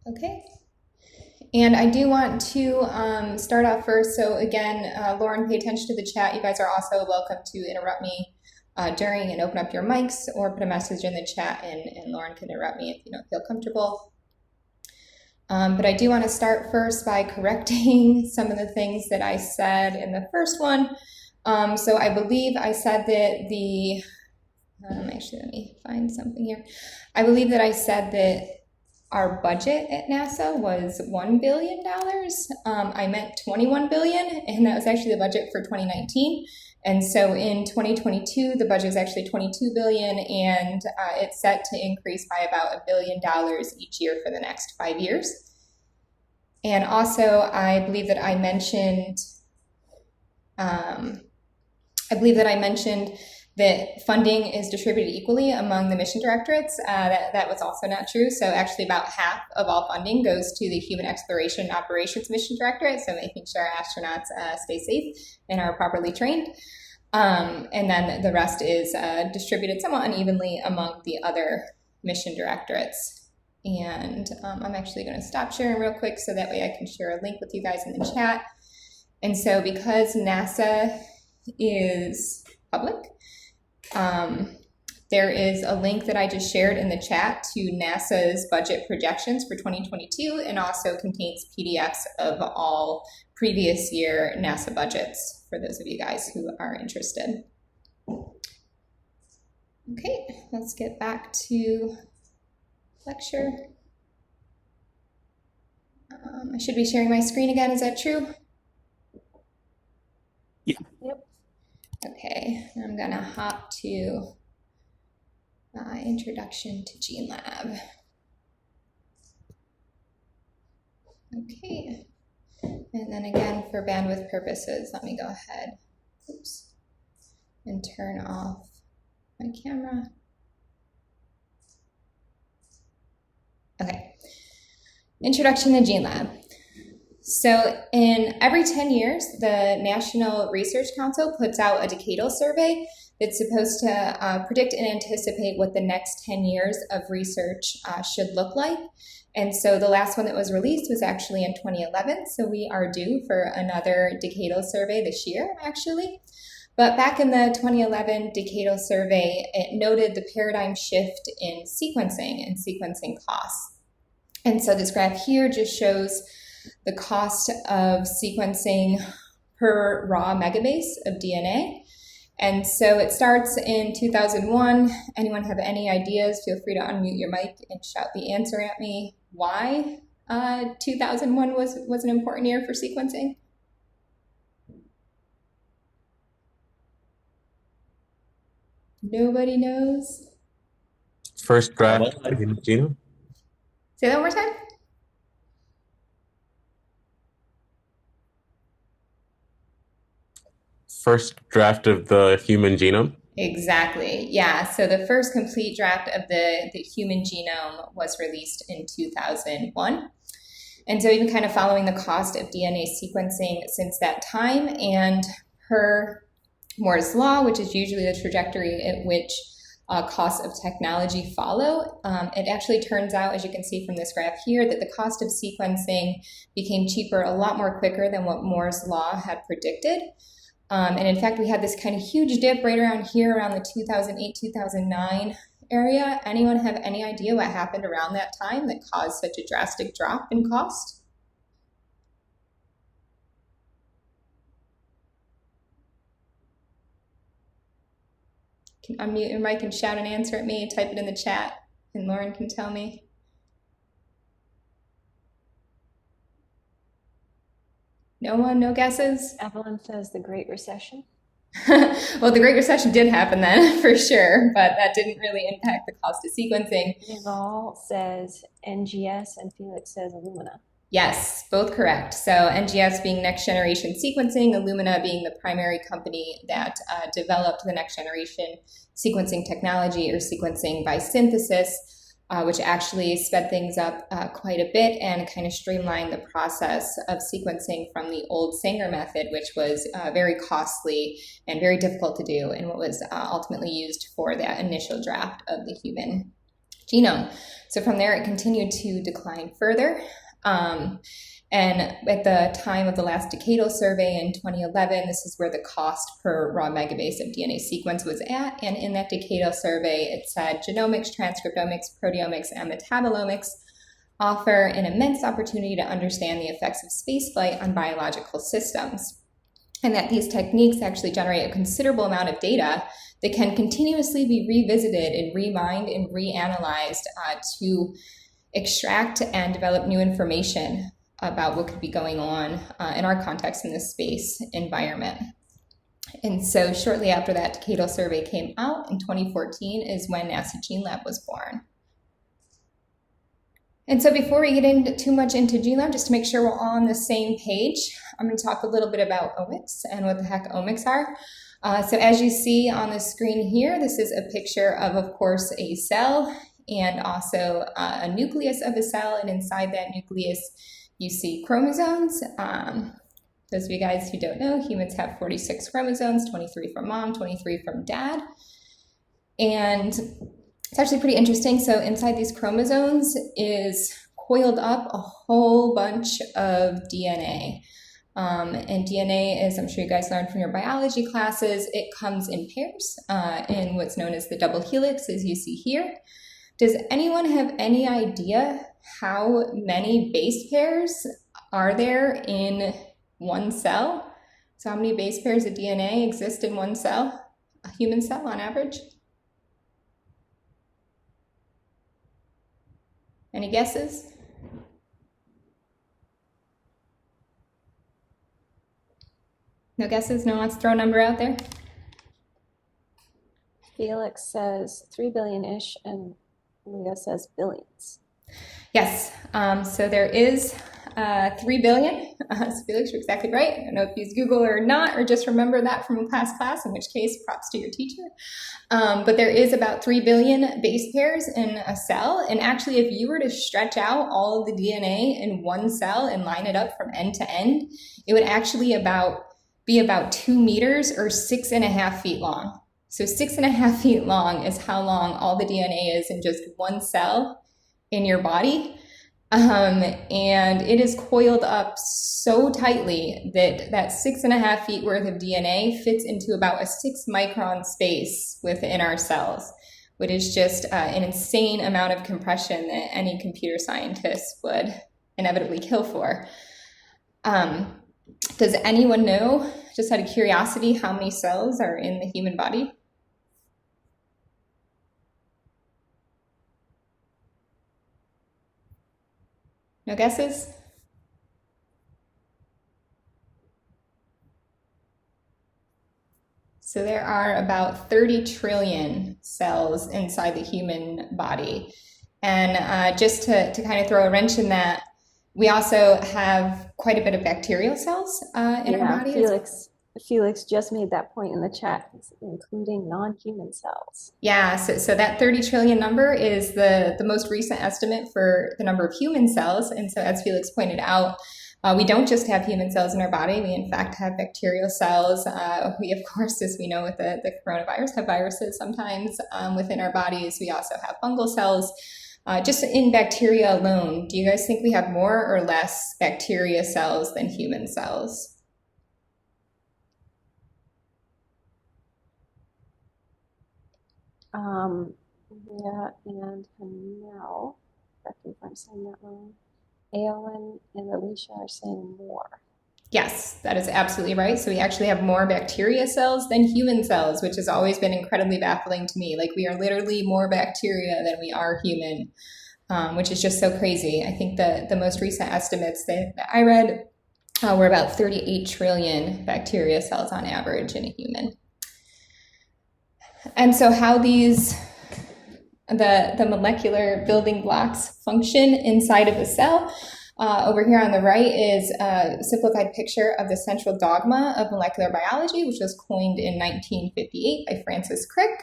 Okay. And I do want to start off first. So again, Lauren, pay attention to the chat. You guys are also welcome to interrupt me during and open up your mics or put a message in the chat, and Lauren can interrupt me if you don't feel comfortable. But I do want to start first by correcting some of the things that I said in the first one. So I believe I said that the, actually let me find something here. I believe that I said that our budget at NASA was $1 billion. I meant $21 billion, and that was actually the budget for 2019. And so in 2022, the budget is actually $22 billion, and it's set to increase by about $1 billion each year for the next 5 years. And also, I believe that I mentioned, that funding is distributed equally among the mission directorates. That was also not true. So actually about half of all funding goes to the Human Exploration and Operations Mission Directorate, so making sure astronauts stay safe and are properly trained. And then the rest is distributed somewhat unevenly among the other mission directorates. And I'm actually going to stop sharing real quick so that way I can share a link with you guys in the chat. And so because NASA is public, there is a link that I just shared in the chat to NASA's budget projections for 2022, and also contains PDFs of all previous year NASA budgets for those of you guys who are interested. Okay, let's get back to lecture. I should be sharing my screen again, is that true? Yeah. Yep. Okay, I'm gonna hop to my introduction to GeneLab. Okay, and then again, for bandwidth purposes, let me go ahead, and turn off my camera. Okay, introduction to GeneLab. So in every 10 years, the National Research Council puts out a decadal survey that's supposed to predict and anticipate what the next 10 years of research should look like. And so the last one that was released was actually in 2011. So we are due for another decadal survey this year, actually. But back in the 2011 decadal survey, it noted the paradigm shift in sequencing and sequencing costs. And so this graph here just shows the cost of sequencing per raw megabase of DNA. And so it starts in 2001. Anyone have any ideas? Feel free to unmute your mic and shout the answer at me. Why 2001 was an important year for sequencing? Nobody knows? First draft of the human genome. Say that one more time. First draft of the human genome. Exactly. Yeah. So the first complete draft of the human genome was released in 2001. And so we've been kind of following the cost of DNA sequencing since that time. And per Moore's law, which is usually the trajectory at which costs of technology follow, it actually turns out, as you can see from this graph here, that the cost of sequencing became cheaper a lot more quicker than what Moore's law had predicted. And in fact, we had this kind of huge dip right around here, around the 2008, 2009 area. Anyone have any idea what happened around that time that caused such a drastic drop in cost? You can unmute your mic and shout an answer at me, type it in the chat, and Lauren can tell me. No one, no guesses? Evelyn says the Great Recession. Well, the Great Recession did happen then, for sure, but that didn't really impact the cost of sequencing. Naval says NGS, and Felix says Illumina. Yes, both correct. So NGS being next generation sequencing, Illumina being the primary company that developed the next generation sequencing technology, or sequencing by synthesis, which actually sped things up quite a bit and kind of streamlined the process of sequencing from the old Sanger method, which was very costly and very difficult to do, and what was ultimately used for that initial draft of the human genome. So from there, it continued to decline further. And at the time of the last decadal survey in 2011, this is where the cost per raw megabase of DNA sequence was at. And in that decadal survey, it said genomics, transcriptomics, proteomics, and metabolomics offer an immense opportunity to understand the effects of spaceflight on biological systems, and that these techniques actually generate a considerable amount of data that can continuously be revisited and remined and reanalyzed to extract and develop new information about what could be going on in our context in this space environment. And so shortly after that decadal survey came out in 2014 is when NASA GeneLab was born. And so before we get into too much into GeneLab, just to make sure we're all on the same page, I'm going to talk a little bit about omics and what the heck omics are. So as you see on the screen here, this is a picture of course, a cell and also a nucleus of a cell. And inside that nucleus, you see chromosomes. Those of you guys who don't know, humans have 46 chromosomes, 23 from mom, 23 from dad. And it's actually pretty interesting. So inside these chromosomes is coiled up a whole bunch of DNA. And DNA, as I'm sure you guys learned from your biology classes, it comes in pairs in what's known as the double helix, as you see here. Does anyone have any idea how many base pairs are there in one cell? So how many base pairs of DNA exist in one cell, a human cell on average? Any guesses? No guesses? No one wants to throw a number out there? Felix says 3 billion-ish, and Leah says billions. Yes, so there is 3 billion. So Felix, you're exactly right. I don't know if you use Google or not, or just remember that from class, in which case props to your teacher. But there is about 3 billion base pairs in a cell. And actually, if you were to stretch out all of the DNA in one cell and line it up from end to end, it would actually be about 2 meters or 6.5 feet long. So 6.5 feet long is how long all the DNA is in just one cell in your body. And it is coiled up so tightly that 6.5 feet worth of DNA fits into about a 6 micron space within our cells, which is just an insane amount of compression that any computer scientist would inevitably kill for. Does anyone know, just out of curiosity, how many cells are in the human body? No guesses? So there are about 30 trillion cells inside the human body. And just to kind of throw a wrench in that, we also have quite a bit of bacterial cells in our body. Felix just made that point in the chat, including non-human cells. Yeah, so that 30 trillion number is the most recent estimate for the number of human cells. And so as Felix pointed out, we don't just have human cells in our body. We, in fact, have bacterial cells. We, of course, as we know with the coronavirus, have viruses sometimes within our bodies. We also have fungal cells. Just in bacteria alone, do you guys think we have more or less bacteria cells than human cells? Yeah, and Hanel, correct me if I'm saying that wrong, Aowen and Alicia are saying more. Yes, that is absolutely right. So we actually have more bacteria cells than human cells, which has always been incredibly baffling to me. Like, we are literally more bacteria than we are human, which is just so crazy. I think the most recent estimates that I read were about 38 trillion bacteria cells on average in a human. And so how the molecular building blocks function inside of a cell, over here on the right is a simplified picture of the central dogma of molecular biology, which was coined in 1958 by Francis Crick.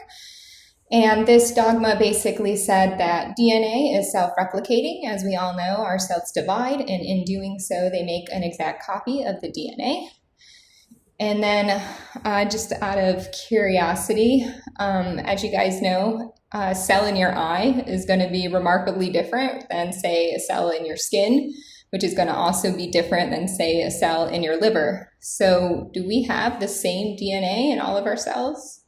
And this dogma basically said that DNA is self-replicating. As we all know, our cells divide, and in doing so, they make an exact copy of the DNA. And then just out of curiosity, as you guys know, cell in your eye is going to be remarkably different than, say, a cell in your skin, which is going to also be different than, say, a cell in your liver. So do we have the same DNA in all of our cells?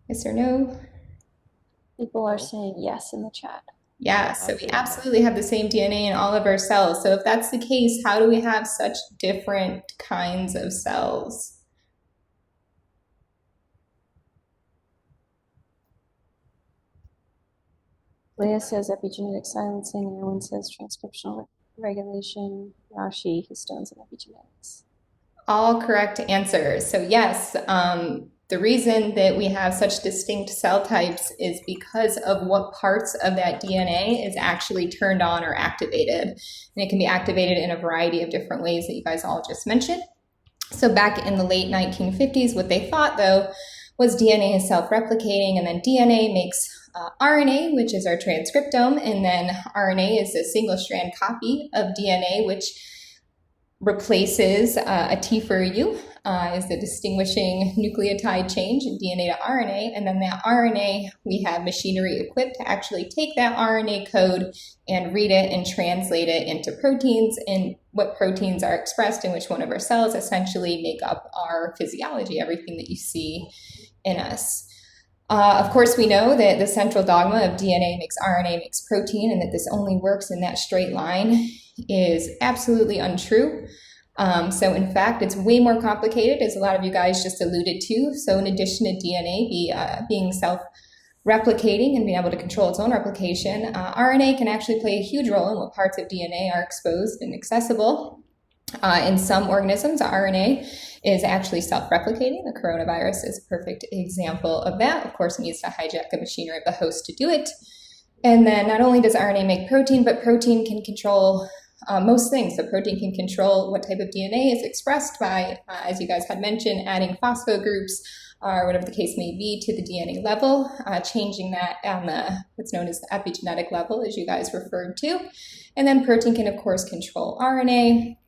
Yes or no? People are saying yes in the chat. Yeah, so we absolutely have the same DNA in all of our cells. So if that's the case, how do we have such different kinds of cells? Leah says epigenetic silencing, Erwin says transcriptional regulation, Rashi, histones, and epigenetics. All correct answers. So yes, the reason that we have such distinct cell types is because of what parts of that DNA is actually turned on or activated. And it can be activated in a variety of different ways that you guys all just mentioned. So back in the late 1950s, what they thought, though, was DNA is self-replicating, and then DNA makes RNA, which is our transcriptome, and then RNA is a single-strand copy of DNA, which replaces a T for a U, is the distinguishing nucleotide change in DNA to RNA. And then that RNA, we have machinery equipped to actually take that RNA code and read it and translate it into proteins. And what proteins are expressed in which one of our cells essentially make up our physiology, everything that you see in us. Of course, we know that the central dogma of DNA makes RNA makes protein, and that this only works in that straight line is absolutely untrue. So in fact, it's way more complicated, as a lot of you guys just alluded to. So in addition to DNA being self-replicating and being able to control its own replication, RNA can actually play a huge role in what parts of DNA are exposed and accessible. In some organisms, RNA is actually self-replicating. The coronavirus is a perfect example of that. Of course, it needs to hijack the machinery of the host to do it. And then not only does RNA make protein, but protein can control most things. So protein can control what type of DNA is expressed by, as you guys had mentioned, adding phosphogroups or whatever the case may be to the DNA level, changing that on the what's known as the epigenetic level, as you guys referred to. And then protein can, of course, control RNA.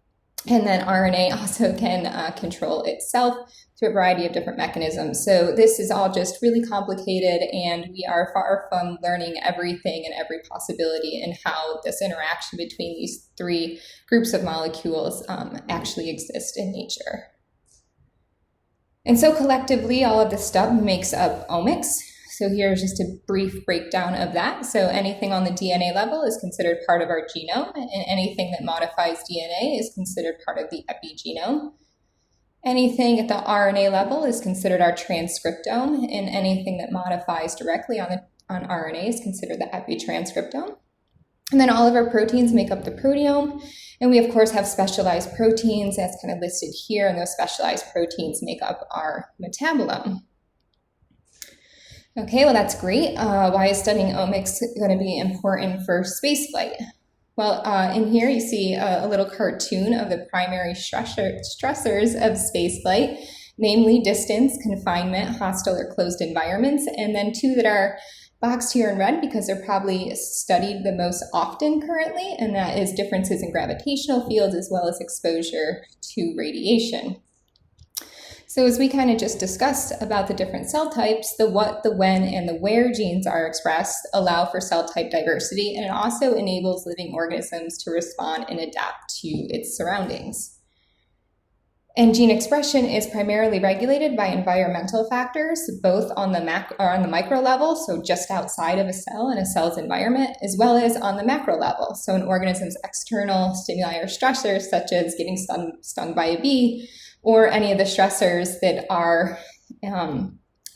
And then RNA also can control itself through a variety of different mechanisms. So this is all just really complicated, and we are far from learning everything and every possibility in how this interaction between these three groups of molecules actually exist in nature. And so collectively, all of this stuff makes up omics. So here's just a brief breakdown of that. So anything on the DNA level is considered part of our genome, and anything that modifies DNA is considered part of the epigenome. Anything at the RNA level is considered our transcriptome, and anything that modifies directly on RNA is considered the epitranscriptome. And then all of our proteins make up the proteome, and we of course have specialized proteins that's kind of listed here, and those specialized proteins make up our metabolome. Okay, well that's great. Why is studying omics going to be important for spaceflight? Well, in here you see a little cartoon of the primary stressors of spaceflight, namely distance, confinement, hostile or closed environments, and then two that are boxed here in red because they're probably studied the most often currently, and that is differences in gravitational fields as well as exposure to radiation. So as we kind of just discussed about the different cell types, the what, the when, and the where genes are expressed allow for cell type diversity, and it also enables living organisms to respond and adapt to its surroundings. And gene expression is primarily regulated by environmental factors, both on the micro level, so just outside of a cell in a cell's environment, as well as on the macro level, so an organism's external stimuli or stressors, such as getting stung by a bee, or any of the stressors that are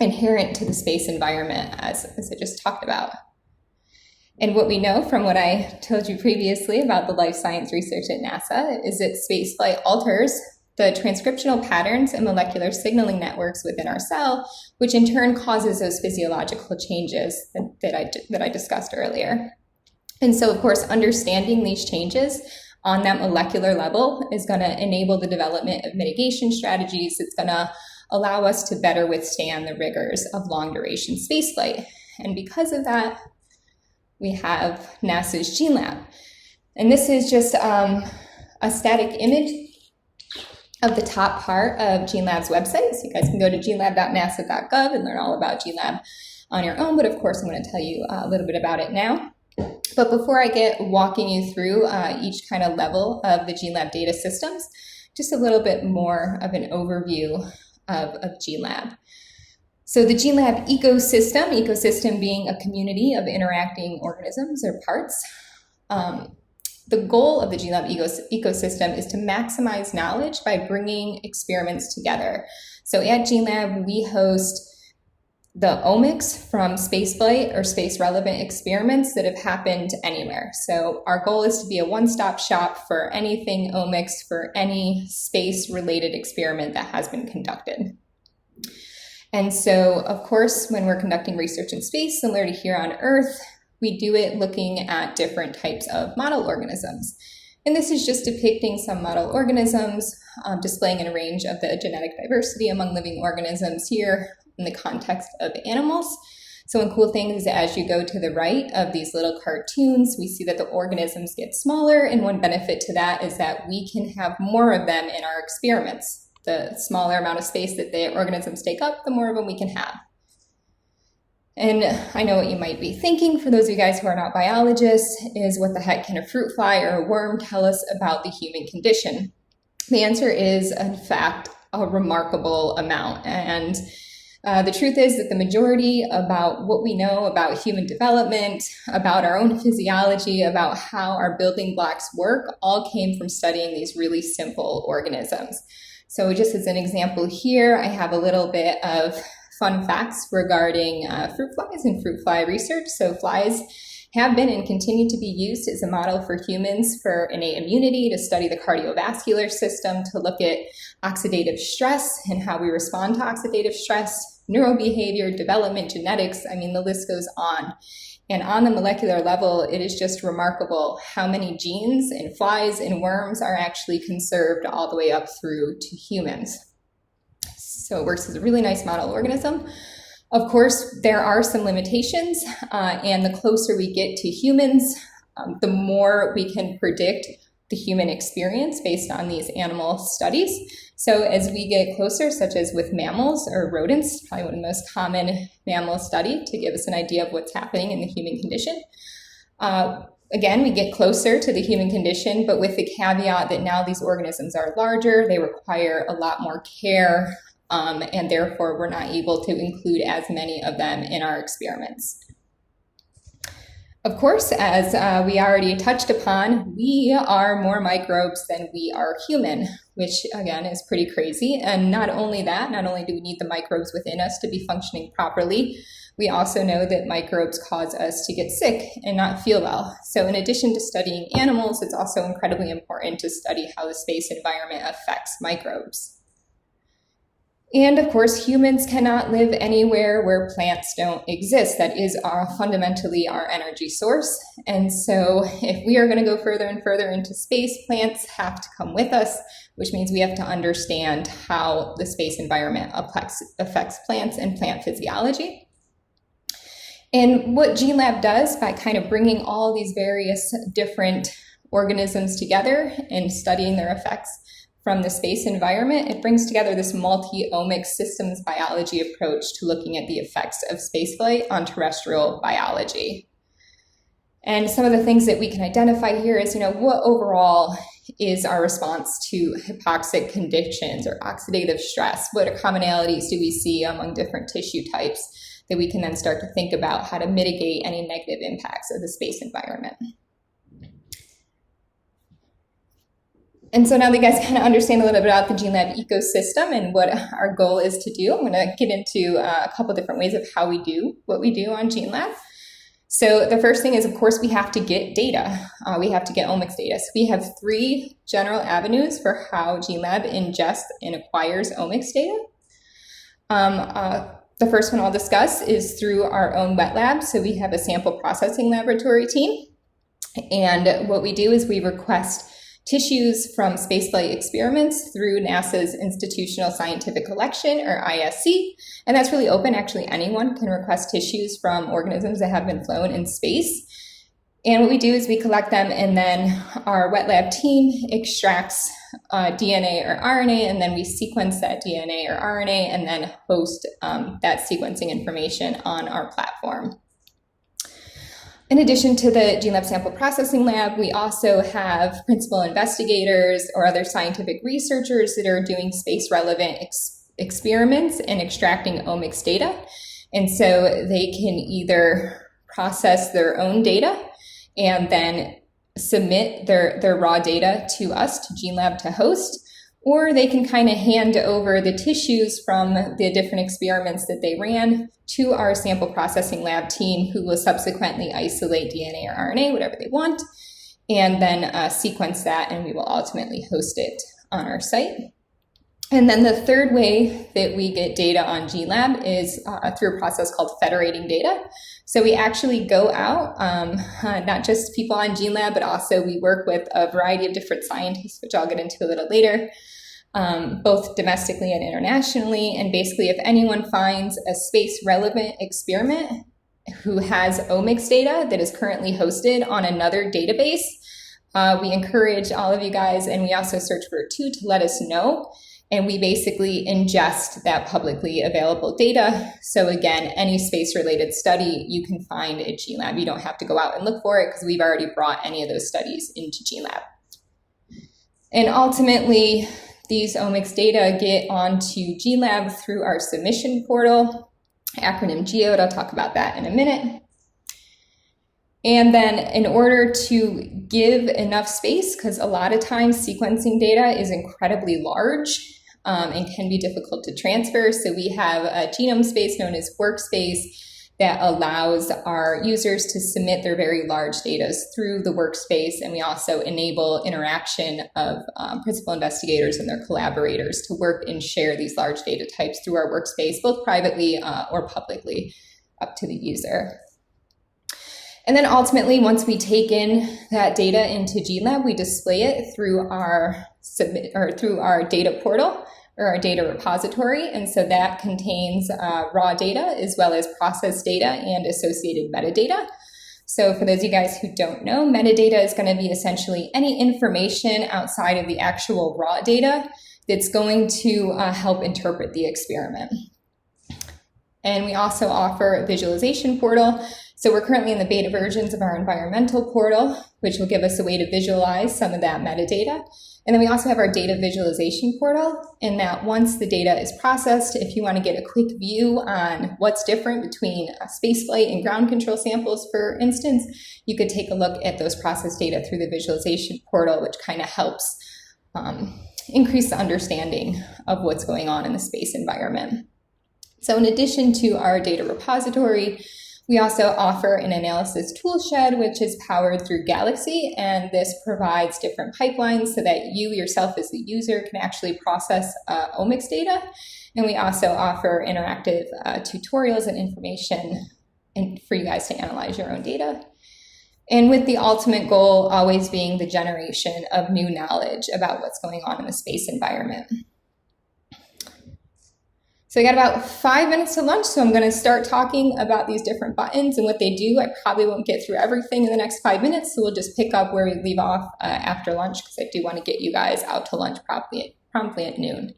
inherent to the space environment, as I just talked about. And what we know from what I told you previously about the life science research at NASA is that spaceflight alters the transcriptional patterns and molecular signaling networks within our cell, which in turn causes those physiological changes that I discussed earlier. And so, of course, understanding these changes on that molecular level is going to enable the development of mitigation strategies. It's going to allow us to better withstand the rigors of long-duration spaceflight. And because of that, we have NASA's GeneLab. And this is just a static image of the top part of GeneLab's website. So you guys can go to genelab.nasa.gov and learn all about GeneLab on your own. But of course, I'm going to tell you a little bit about it now. But before I get walking you through each kind of level of the GeneLab data systems, just a little bit more of an overview of GeneLab. So the GeneLab ecosystem being a community of interacting organisms or parts. The goal of the GeneLab ecosystem is to maximize knowledge by bringing experiments together. So at GeneLab, we host the omics from spaceflight or space-relevant experiments that have happened anywhere. So our goal is to be a one-stop shop for anything omics for any space-related experiment that has been conducted. And so, of course, when we're conducting research in space, similar to here on Earth, we do it looking at different types of model organisms. And this is just depicting some model organisms, displaying a range of the genetic diversity among living organisms here in the context of animals. So one cool thing is as you go to the right of these little cartoons, we see that the organisms get smaller, and one benefit to that is that we can have more of them in our experiments. The smaller amount of space that the organisms take up, the more of them we can have. And I know what you might be thinking, for those of you guys who are not biologists, is what the heck can a fruit fly or a worm tell us about the human condition? The answer is, in fact, a remarkable amount. And the truth is that the majority about what we know about human development, about our own physiology, about how our building blocks work, all came from studying these really simple organisms. So just as an example here, I have a little bit of fun facts regarding fruit flies and fruit fly research. So flies have been and continue to be used as a model for humans for innate immunity, to study the cardiovascular system, to look at oxidative stress and how we respond to oxidative stress, neurobehavior, development, genetics. I mean, the list goes on. And on the molecular level, it is just remarkable how many genes in flies and worms are actually conserved all the way up through to humans. So it works as a really nice model organism. Of course, there are some limitations, and the closer we get to humans, the more we can predict the human experience based on these animal studies. So as we get closer, such as with mammals or rodents, probably one of the most common mammal study to give us an idea of what's happening in the human condition. Again, we get closer to the human condition, but with the caveat that now these organisms are larger, they require a lot more care, and therefore we're not able to include as many of them in our experiments. Of course, as we already touched upon, we are more microbes than we are human, which again is pretty crazy. And not only that, not only do we need the microbes within us to be functioning properly, we also know that microbes cause us to get sick and not feel well. So in addition to studying animals, it's also incredibly important to study how the space environment affects microbes. And of course, humans cannot live anywhere where plants don't exist. That is fundamentally our energy source. And so if we are going to go further and further into space, plants have to come with us, which means we have to understand how the space environment affects plants and plant physiology. And what GeneLab does by kind of bringing all these various different organisms together and studying their effects from the space environment, it brings together this multi-omics systems biology approach to looking at the effects of spaceflight on terrestrial biology. And some of the things that we can identify here is, what overall is our response to hypoxic conditions or oxidative stress? What commonalities do we see among different tissue types that we can then start to think about how to mitigate any negative impacts of the space environment? And so now that you guys kind of understand a little bit about the GeneLab ecosystem and what our goal is to do, I'm going to get into a couple different ways of how we do what we do on GeneLab. So the first thing is, of course, we have to get data. We have to get omics data. So we have 3 general avenues for how GeneLab ingests and acquires omics data. The first one I'll discuss is through our own wet lab. So we have a sample processing laboratory team. And what we do is we request tissues from spaceflight experiments through NASA's Institutional Scientific Collection, or ISC. And that's really open. Actually, anyone can request tissues from organisms that have been flown in space. And what we do is we collect them, and then our wet lab team extracts DNA or RNA, and then we sequence that DNA or RNA and then host that sequencing information on our platform. In addition to the GeneLab sample processing lab, we also have principal investigators or other scientific researchers that are doing space-relevant experiments and extracting omics data. And so they can either process their own data and then submit their raw data to us, to GeneLab to host, or they can kind of hand over the tissues from the different experiments that they ran to our sample processing lab team, who will subsequently isolate DNA or RNA, whatever they want, and then sequence that, and we will ultimately host it on our site. And then the third way that we get data on GeneLab is through a process called federating data. So we actually go out, not just people on GeneLab, but also we work with a variety of different scientists, which I'll get into a little later, both domestically and internationally. And basically, if anyone finds a space-relevant experiment who has omics data that is currently hosted on another database, we encourage all of you guys, and we also search for it too, to let us know. And we basically ingest that publicly available data. So again, any space-related study you can find at GeneLab. You don't have to go out and look for it because we've already brought any of those studies into GeneLab. And ultimately, these omics data get onto GeneLab through our submission portal, acronym GEODE. I'll talk about that in a minute. And then in order to give enough space, because a lot of times sequencing data is incredibly large and can be difficult to transfer. So we have a genome space known as workspace that allows our users to submit their very large data through the workspace. And we also enable interaction of principal investigators and their collaborators to work and share these large data types through our workspace, both privately or publicly, up to the user. And then ultimately, once we take in that data into GeneLab, we display it through our data portal or our data repository. And so that contains raw data as well as processed data and associated metadata. So for those of you guys who don't know, metadata is going to be essentially any information outside of the actual raw data that's going to help interpret the experiment. And we also offer a visualization portal. So we're currently in the beta versions of our environmental portal, which will give us a way to visualize some of that metadata. And then we also have our data visualization portal, in that once the data is processed, if you want to get a quick view on what's different between spaceflight and ground control samples, for instance, you could take a look at those processed data through the visualization portal, which kind of helps increase the understanding of what's going on in the space environment. So in addition to our data repository, we also offer an analysis toolshed, which is powered through Galaxy, and this provides different pipelines so that you yourself as the user can actually process omics data. And we also offer interactive tutorials and information for you guys to analyze your own data. And with the ultimate goal always being the generation of new knowledge about what's going on in the space environment. So I got about 5 minutes to lunch, so I'm going to start talking about these different buttons and what they do. I probably won't get through everything in the next 5 minutes, so we'll just pick up where we leave off after lunch, because I do want to get you guys out to lunch promptly at noon.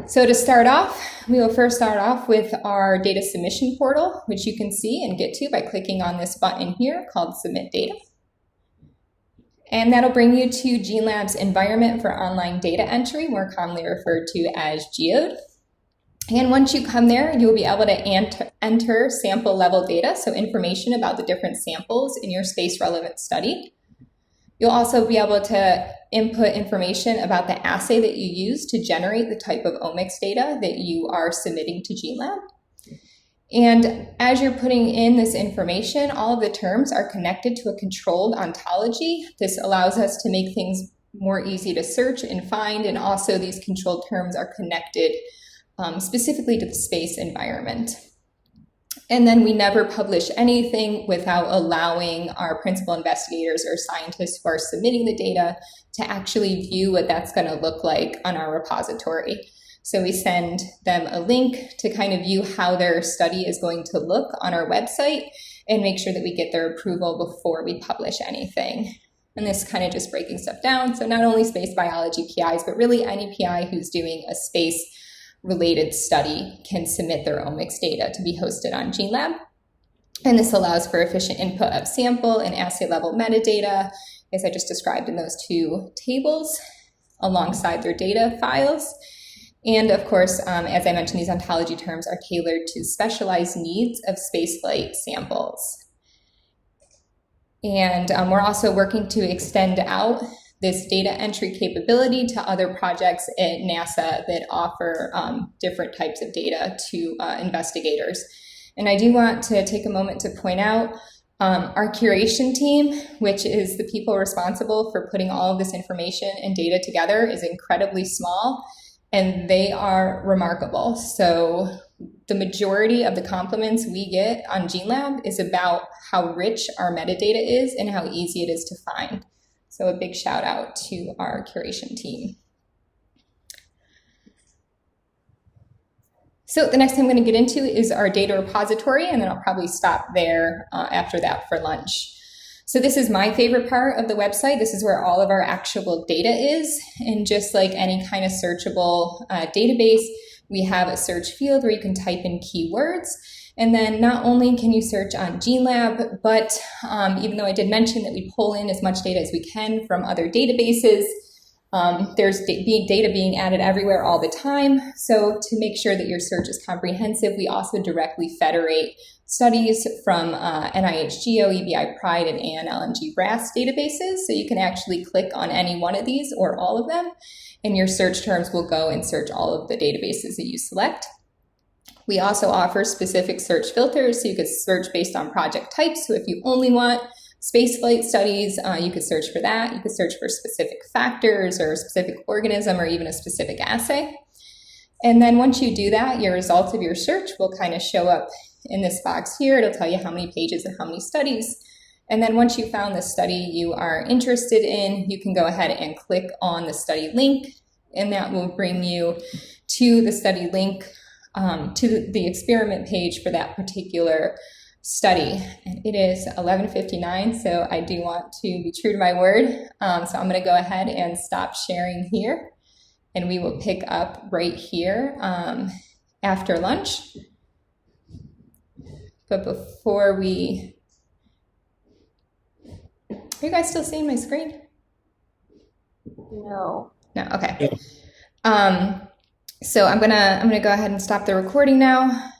So to start off, we will first start off with our data submission portal, which you can see and get to by clicking on this button here called Submit Data. And that'll bring you to GeneLab's environment for online data entry, more commonly referred to as GEODE. And once you come there, you'll be able to enter sample level data, so information about the different samples in your space relevant study. You'll also be able to input information about the assay that you use to generate the type of omics data that you are submitting to GeneLab. And as you're putting in this information, all of the terms are connected to a controlled ontology. This allows us to make things more easy to search and find, and also these controlled terms are connected specifically to the space environment. And then we never publish anything without allowing our principal investigators or scientists who are submitting the data to actually view what that's going to look like on our repository. So we send them a link to kind of view how their study is going to look on our website and make sure that we get their approval before we publish anything. And this kind of just breaking stuff down. So not only space biology PIs, but really any PI who's doing a space-related study can submit their omics data to be hosted on GeneLab. And this allows for efficient input of sample and assay level metadata, as I just described in those two tables, alongside their data files. And of course, as I mentioned, these ontology terms are tailored to specialized needs of spaceflight samples. And we're also working to extend out this data entry capability to other projects at NASA that offer different types of data to investigators. And I do want to take a moment to point out our curation team, which is the people responsible for putting all of this information and data together, is incredibly small, and they are remarkable. So the majority of the compliments we get on GeneLab is about how rich our metadata is and how easy it is to find. So a big shout out to our curation team. So the next thing I'm going to get into is our data repository, and then I'll probably stop there after that for lunch. So this is my favorite part of the website. This is where all of our actual data is. And just like any kind of searchable database, we have a search field where you can type in keywords. And then not only can you search on GeneLab, but even though I did mention that we pull in as much data as we can from other databases, there's data being added everywhere all the time. So to make sure that your search is comprehensive, we also directly federate studies from NIH GEO, EBI Pride, and ANL and GRAS databases. So you can actually click on any one of these or all of them, and your search terms will go and search all of the databases that you select. We also offer specific search filters, so you could search based on project types. So if you only want spaceflight studies, you could search for that. You could search for specific factors or a specific organism or even a specific assay. And then once you do that, your results of your search will kind of show up in this box here. It'll tell you how many pages and how many studies. And then once you found the study you are interested in, you can go ahead and click on the study link, and that will bring you to the study link, to the experiment page for that particular study. And it is 11:59, so I do want to be true to my word. So I'm going to go ahead and stop sharing here, and we will pick up right here after lunch. But before we, are you guys still seeing my screen? No. No, okay. So I'm gonna go ahead and stop the recording now.